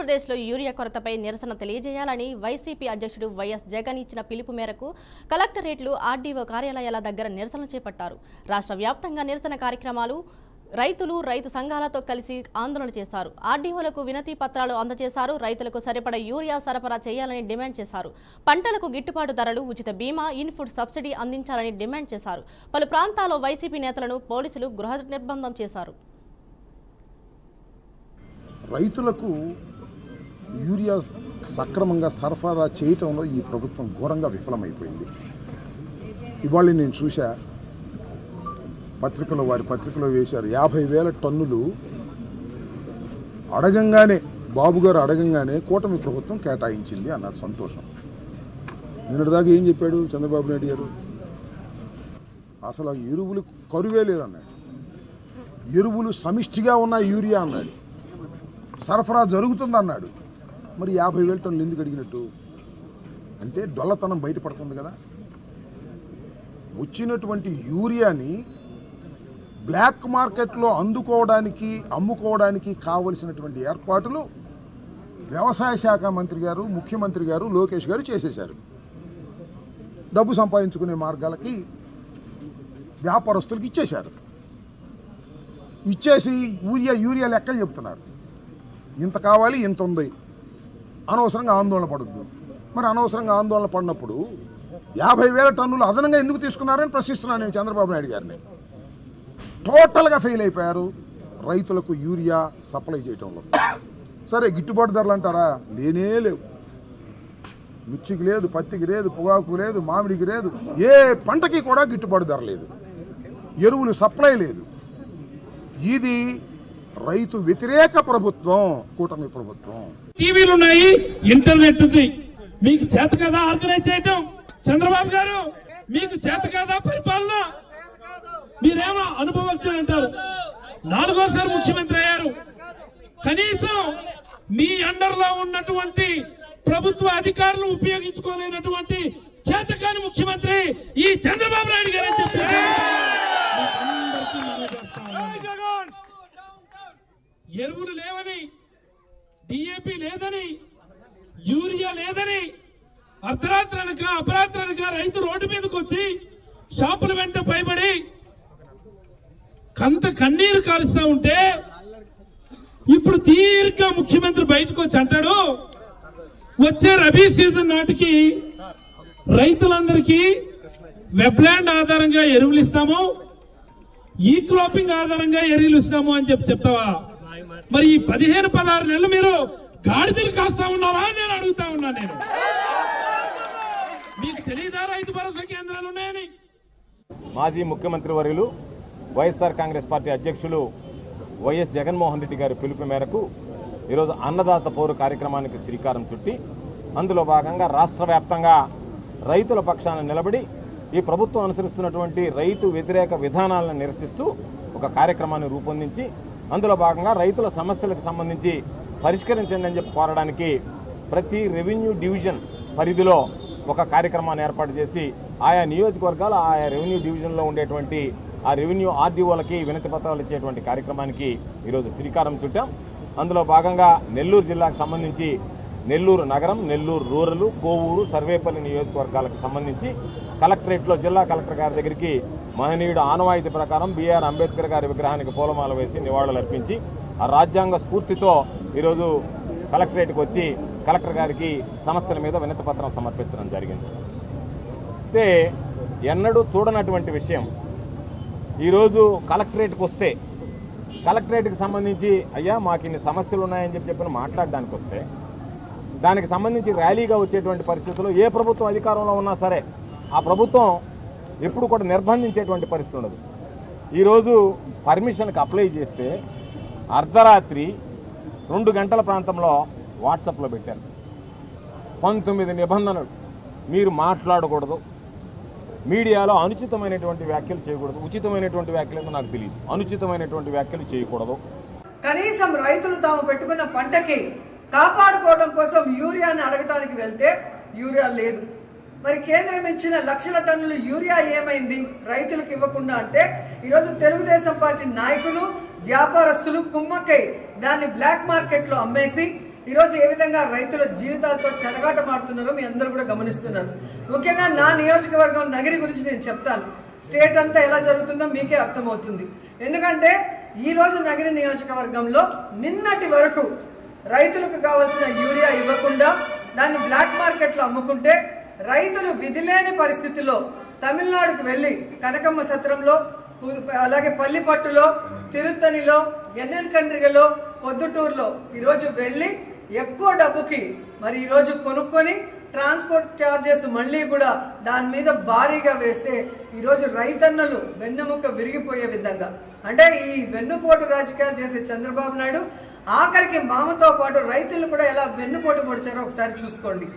ఆంధ్రప్రదేశ్లో యూరియా కొరతపై నిరసన తెలియజేయాలని వైసీపీ అధ్యక్షుడు వైఎస్ జగన్ ఇచ్చిన పిలుపు మేరకు కలెక్టరేట్లు ఆర్డీఓ కార్యాలయాల దగ్గర నిరసనలు చేపట్టారు. రాష్ట్ర వ్యాప్తంగా నిరసన కార్యక్రమాలు రైతులు రైతు సంఘాలతో కలిసి ఆందోళన చేశారు. ఆర్డీఓలకు వినతి పత్రాలు అందజేశారు. రైతులకు సరిపడా యూరియా సరఫరా చేయాలని డిమాండ్ చేశారు. పంటలకు గిట్టుబాటు ధరలు, ఉచిత బీమా, ఇన్పుట్ సబ్సిడీ అందించాలని డిమాండ్ చేశారు. పలు ప్రాంతాల్లో వైసీపీ నేతలను పోలీసులు గృహ నిర్బంధం చేశారు. రైతులకు యూరియా సక్రమంగా సరఫరా చేయటంలో ఈ ప్రభుత్వం ఘోరంగా విఫలమైపోయింది. ఇవాళ నేను చూసా, వారి పత్రికలో వేశారు 50,000 టన్నులు అడగంగానే, బాబు గారు అడగంగానే కూటమి ప్రభుత్వం కేటాయించింది అన్నారు. సంతోషం. నిన్నటిదాకా ఏం చెప్పాడు చంద్రబాబు నాయుడు గారు? అసలు ఎరువులు కరువే లేదన్నాడు. ఎరువులు సమిష్టిగా ఉన్న యూరియా అన్నాడు. సరఫరా జరుగుతుందన్నాడు. మరి 50,000 టన్నులు ఎందుకు అడిగినట్టు? అంటే డొల్లతనం బయటపడుతుంది కదా. వచ్చినటువంటి యూరియాని బ్లాక్ మార్కెట్లో అమ్ముకోవడానికి కావలసినటువంటి ఏర్పాటులు వ్యవసాయ శాఖ మంత్రి గారు, ముఖ్యమంత్రి గారు, లోకేష్ గారు చేసేశారు. డబ్బు సంపాదించుకునే మార్గాలకి వ్యాపారస్తులకు ఇచ్చేశారు. ఇచ్చేసి యూరియా లెక్కలు చెప్తున్నారు. ఇంత కావాలి, ఇంత ఉంది, అనవసరంగా ఆందోళన పడద్దు. మరి అనవసరంగా ఆందోళన పడినప్పుడు 50,000 టన్నులు అదనంగా ఎందుకు తీసుకున్నారని ప్రశ్నిస్తున్నాను నేను చంద్రబాబు నాయుడు గారిని. టోటల్గా ఫెయిల్ అయిపోయారు రైతులకు యూరియా సప్లై చేయటంలో. సరే, గిట్టుబాటు ధరలు అంటారా? లేనే లేవు. మిర్చికి లేదు, పత్తికి లేదు, పొగాకు లేదు, మామిడికి లేదు, ఏ పంటకి కూడా గిట్టుబాటు ధర లేదు. ఎరువులు సప్లై లేదు. ఇది రైతు వ్యతిరేక ప్రభుత్వం, కూటమి ప్రభుత్వం. టీవీలు ఉన్నాయి, ఇంటర్నెట్ ఉంది. మీకు చేత కదా ఆర్గనైజ్ చేయటం? చంద్రబాబు గారు, మీకు చేత కదా పరిపాలన? మీరేమో అనుభవజ్ఞులు అంటారు. 4వ ముఖ్యమంత్రి అయ్యారు. కనీసం మీ అండర్లో ఉన్నటువంటి ప్రభుత్వ అధికారులు ఉపయోగించుకోలేనటువంటి చేతకాని ముఖ్యమంత్రి ఈ చంద్రబాబు నాయుడు గారు అని చెప్పారు. ఎరువులు లేవని, డిఏపి లేదని, యూరియా లేదని అపరాత్రనక రైతు రోడ్డు మీదకి వచ్చి షాపుల వెంట పైబడి కన్నీరు కాలుస్తా ఉంటే ఇప్పుడు తీరిగ్గా ముఖ్యమంత్రి బయటకు వచ్చి అంటాడు, వచ్చే రబీ సీజన్ నాటికి రైతులందరికీ వెబ్లాండ్ ఆధారంగా ఎరువులు ఇస్తాము, ఈ క్రాపింగ్ ఆధారంగా ఎరువులు ఇస్తాము అని చెప్తావా? మరి ఈ 15-16 నెలలు మీరు గాడిదలు కాస్తా ఉన్నారా అని నేను అడుగుతా ఉన్నా. నేను మీకు తెలియదా రైతు భరోసా కేంద్రాలు ఉన్నాయని? మాజీ ముఖ్యమంత్రి వర్యులు వైఎస్ఆర్ కాంగ్రెస్ పార్టీ అధ్యక్షులు వైఎస్ జగన్మోహన్ రెడ్డి గారి పిలుపు మేరకు ఈరోజు అన్నదాత పౌరు కార్యక్రమానికి శ్రీకారం చుట్టి, అందులో భాగంగా రాష్ట్ర వ్యాప్తంగా రైతుల పక్షాన నిలబడి ఈ ప్రభుత్వం అనుసరిస్తున్నటువంటి రైతు వ్యతిరేక విధానాలను నిరసిస్తూ ఒక కార్యక్రమాన్ని రూపొందించి, అందులో భాగంగా రైతుల సమస్యలకు సంబంధించి పరిష్కరించండి అని చెప్పి కోరడానికి ప్రతి రెవెన్యూ డివిజన్ పరిధిలో ఒక కార్యక్రమాన్ని ఏర్పాటు చేసి ఆయా నియోజకవర్గాలు, ఆయా రెవెన్యూ డివిజన్లో ఉండేటువంటి ఆ రెవెన్యూ ఆర్డీఓలకి వినతి పత్రాలు ఇచ్చేటువంటి కార్యక్రమానికి ఈరోజు శ్రీకారం చుట్టాం. అందులో భాగంగా నెల్లూరు జిల్లాకు సంబంధించి నెల్లూరు నగరం, నెల్లూరు రూరల్, కోవూరు, సర్వేపల్లి నియోజకవర్గాలకు సంబంధించి కలెక్టరేట్లో జిల్లా కలెక్టర్ గారి దగ్గరికి మహనీయుడు ఆనవాయితీ ప్రకారం బిఆర్ అంబేద్కర్ గారి విగ్రహానికి పూలమాల వేసి నివాళులు అర్పించి ఆ రాజ్యాంగ స్ఫూర్తితో ఈరోజు కలెక్టరేట్కి వచ్చి కలెక్టర్ గారికి సమస్యల మీద వినతి పత్రం సమర్పించడం జరిగింది. అయితే ఎన్నడూ చూడనటువంటి విషయం, ఈరోజు కలెక్టరేట్కి వస్తే కలెక్టరేట్కి సంబంధించి అయ్యా మాకు ఇన్ని సమస్యలు ఉన్నాయని చెప్పి మాట్లాడడానికి వస్తే దానికి సంబంధించి ర్యాలీగా వచ్చేటువంటి పరిస్థితుల్లో ఏ ప్రభుత్వం అధికారంలో ఉన్నా సరే ఆ ప్రభుత్వం ఎప్పుడు కూడా నిర్బంధించేటువంటి పరిస్థితి ఉండదు. ఈరోజు పర్మిషన్కి అప్లై చేస్తే అర్ధరాత్రి 2 గంటల ప్రాంతంలో వాట్సాప్లో పెట్టారు 19 నిబంధనలు. మీరు మాట్లాడకూడదు, మీడియాలో అనుచితమైనటువంటి వ్యాఖ్యలు చేయకూడదు, ఉచితమైనటువంటి వ్యాఖ్యలు నాకు తెలియదు, అనుచితమైనటువంటి వ్యాఖ్యలు చేయకూడదు. కనీసం రైతులు తాము పెట్టుకున్న పంటకి కాపాడుకోవడం కోసం యూరియాని అడగటానికి వెళ్తే యూరియా లేదు. మరి కేంద్రం ఇచ్చిన లక్షల టన్నుల యూరియా ఏమైంది రైతులకు ఇవ్వకుండా అంటే ఈరోజు తెలుగుదేశం పార్టీ నాయకులు వ్యాపారస్తులు కుమ్మక్కై దాన్ని బ్లాక్ మార్కెట్లో అమ్మేసి ఈరోజు ఏ విధంగా రైతుల జీవితాలతో చెలగాటమాడుతున్నారో మీ అందరూ కూడా గమనిస్తున్నారు. ముఖ్యంగా నా నియోజకవర్గం నగరి గురించి నేను చెప్తాను. స్టేట్ అంతా ఎలా జరుగుతుందో మీకే అర్థమవుతుంది. ఎందుకంటే ఈ రోజు నగరి నియోజకవర్గంలో నిన్నటి వరకు రైతులకు కావాల్సిన యూరియా ఇవ్వకుండా దాన్ని బ్లాక్ మార్కెట్లో అమ్ముకుంటే రైతులు విధిలేని పరిస్థితిలో తమిళనాడుకు వెళ్లి కనకమ్మ సత్రంలో, అలాగే పల్లిపట్టులో, తిరుత్తనిలో, ఎన్ఎన్ కండ్రిగలో, పొద్దుటూరులో ఈరోజు వెళ్లి ఎక్కువ డబ్బుకి మరి ఈరోజు కొనుక్కొని ట్రాన్స్పోర్ట్ ఛార్జెస్ మళ్ళీ కూడా దాని మీద భారీగా వేస్తే ఈరోజు రైతన్నలు వెన్నెముక విరిగిపోయే విధంగా, అంటే ఈ వెన్నుపోటు రాజకీయాలు చేసే చంద్రబాబు నాయుడు ఆఖరికి మామతో పాటు రైతులు కూడా ఎలా వెన్నుపోటు పొడిచారో ఒకసారి చూసుకోండి.